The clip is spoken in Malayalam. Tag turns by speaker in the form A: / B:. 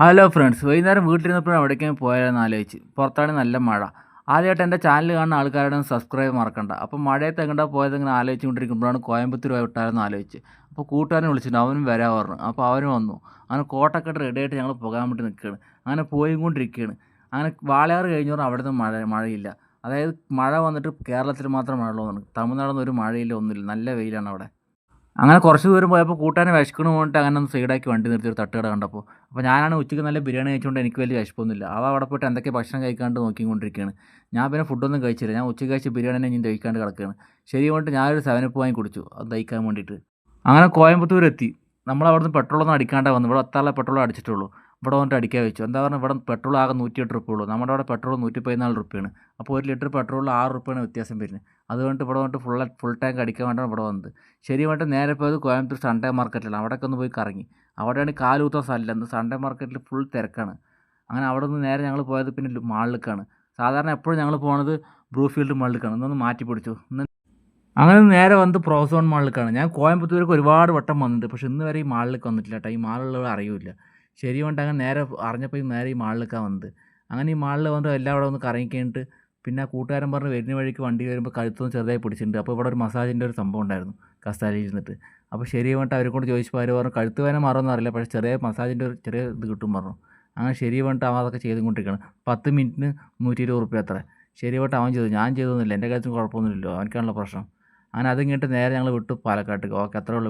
A: ഹലോ ഫ്രണ്ട്സ്, വൈകുന്നേരം വീട്ടിലിരുന്നപ്പോഴും എവിടേക്കും പോയാലെന്ന് ആലോചിച്ച്. പുറത്താണെങ്കിൽ നല്ല മഴ. ആദ്യമായിട്ട് എൻ്റെ ചാനൽ കാണുന്ന ആൾക്കാരുടെ ഒന്ന് സബ്സ്ക്രൈബ് മറക്കണ്ട. അപ്പോൾ മഴയത്ത് എങ്ങോട്ടാ പോയതെങ്ങനെ ആലോചിച്ചുകൊണ്ടിരിക്കുമ്പോഴാണ് കോയമ്പത്തൂർ പോയി വിട്ടാലെന്ന് ആലോചിച്ച്. അപ്പോൾ കൂട്ടുകാരനെ വിളിച്ചിട്ടുണ്ട്, അവനും വരാൻ പറഞ്ഞു. അപ്പോൾ അവനും വന്നു. അങ്ങനെ കോട്ടൊക്കെ ഇട്ട് റെഡിയായിട്ട് ഞങ്ങൾ പോകാൻ വേണ്ടി നിൽക്കുകയാണ്. അങ്ങനെ പോയിക്കൊണ്ടിരിക്കുകയാണ്. അങ്ങനെ വാളയാർ കഴിഞ്ഞ പറഞ്ഞാൽ അവിടെ നിന്ന് മഴയില്ല. അതായത് മഴ വന്നിട്ട് കേരളത്തിൽ മാത്രം മഴ ഉള്ളൂ. തമിഴ്നാടൊന്നും ഒരു മഴയില്ല, ഒന്നുമില്ല, നല്ല വെയിലാണ് അവിടെ. അങ്ങനെ കുറച്ച് ദൂരം പോയപ്പോൾ കൂട്ടുകാരൻ വിശക്കണ് പോയിട്ട് അങ്ങനെ ഒന്ന് സൈഡാക്കി വണ്ടി നിർത്തി ഒരു തട്ടുകട കണ്ടപ്പോൾ. അപ്പോൾ ഞാനാണ് ഉച്ചയ്ക്ക് നല്ല ബിരിയാണി കഴിച്ചുകൊണ്ട് എനിക്ക് വലിയ വിശപ്പൊന്നുമില്ല. അവ അവിടെ പോയിട്ട് എന്തൊക്കെ ഭക്ഷണം കഴിക്കാണ്ട് നോക്കിക്കൊണ്ടിരിക്കുകയാണ്. ഞാൻ പിന്നെ ഫുഡൊന്നും കഴിച്ചില്ല. ഞാൻ ഉച്ചയ്ക്ക് കഴിച്ച ബിരിയാണി തന്നെ ഞാൻ ദഹിക്കാണ്ട് കിടക്കുകയാണ്. ശരി പറഞ്ഞിട്ട് ഞാനൊരു 7 വാങ്ങി കുടിച്ചു, അത് ദഹിക്കാൻ വേണ്ടിയിട്ട്. അങ്ങനെ കോയമ്പത്തൂർ എത്തി. നമ്മൾ അവിടുന്ന് പെട്രോളൊന്നും അടിക്കാണ്ടാണ് വന്നു. ഇവിടെ എത്താനുള്ള പെട്രോൾ അടിച്ചിട്ടുള്ളൂ. ഇവിടെ വന്നിട്ട് അടിക്കാൻ വെച്ചു. എന്താ പറഞ്ഞാൽ ഇവിടെ പെട്രോൾ ആകെ 108 ഉള്ളൂ. നമ്മുടെ അവിടെ പെട്രോൾ 114 അപ്പോൾ ഒരു ലിറ്റർ പെട്രോളിൽ 6 വ്യത്യാസം വരുന്നത്. അതുകൊണ്ട് ഇവിടെ വന്നിട്ട് ഫുൾ ടാങ്ക് അടിക്കാൻ വേണ്ടിയാണ് ഇവിടെ വന്നത്. ശരി പറഞ്ഞിട്ട് നേരെ പോയത് കോയമ്പത്തൂർ സൺഡേ മാർക്കറ്റിലാണ്. അവിടെയൊക്കെ ഒന്ന് പോയി കറങ്ങി. അവിടെയാണ് കാലൂത്താൻ സ്ഥലമില്ല. അന്ന് സൺഡേ മാർക്കറ്റിൽ ഫുൾ തിരക്കാണ്. അങ്ങനെ അവിടെ നിന്ന് നേരെ ഞങ്ങൾ പോയത് പിന്നെ മാളിലേക്കാണ്. സാധാരണ എപ്പോഴും ഞങ്ങൾ പോകുന്നത് ബ്രൂഫീൽഡ് മാളിലേക്കാണ്. ഇന്നൊന്ന് മാറ്റി പിടിച്ചു. അങ്ങനെ നേരെ വന്ന് പ്രോസോൺ മാളിലേക്കാണ്. ഞാൻ കോയമ്പത്തൂർക്ക് ഒരുപാട് വട്ടം വന്നിട്ടുണ്ട്, പക്ഷേ ഇന്ന് വരെ ഈ മാളിലേക്ക് വന്നിട്ടില്ല കേട്ടോ. ഈ മാളിലുള്ളവർ അറിയില്ല. ശരി കൊണ്ട് അങ്ങനെ നേരെ അറിഞ്ഞപ്പോൾ നേരെ ഈ മാളിലേക്കാണ് വന്നത്. അങ്ങനെ ഈ മാളിൽ വന്ന് എല്ലാം അവിടെ ഒന്ന് കറങ്ങി കഴിഞ്ഞിട്ട് പിന്നെ കൂട്ടുകാരൻ പറഞ്ഞ് വരുന്ന വഴിക്ക് വണ്ടി വരുമ്പോൾ കഴുത്തൊന്ന് ചെറുതായി പിടിച്ചിട്ടുണ്ട്. അപ്പോൾ ഇവിടെ ഒരു മസാജിൻ്റെ ഒരു സംഭവം ഉണ്ടായിരുന്നു, കസാലയിൽ ഇരുന്നിട്ട്. അപ്പോൾ ശരി പറഞ്ഞിട്ട് അവരെ കൊണ്ട് ചോദിച്ചപ്പോൾ അവർ പറഞ്ഞു കഴുത്ത് വേദന മാറുമെന്ന് അറിയില്ല, പക്ഷേ ചെറിയ മസാജിൻ്റെ ഒരു ചെറിയ ഇത് കിട്ടും പറഞ്ഞു. അങ്ങനെ ശരി പറഞ്ഞിട്ട് അവൻ അതൊക്കെ ചെയ്തുകൊണ്ടിരിക്കുകയാണ്. 10 മിനിറ്റിന് 120 അത്ര. ശരി പറഞ്ഞിട്ട് അവൻ ചെയ്തു, ഞാൻ ചെയ്തൊന്നുമില്ല, എൻ്റെ കാര്യത്തിൽ കുഴപ്പമൊന്നുമില്ലല്ലോ, അവനക്കാണല്ലോ പ്രശ്നം. അങ്ങനെ അത് കഴിഞ്ഞിട്ട് നേരെ ഞങ്ങൾ വിട്ടു പാലക്കാട്ടേക്ക്. ഓക്കെ, അത്രേ ഉള്ളൂ.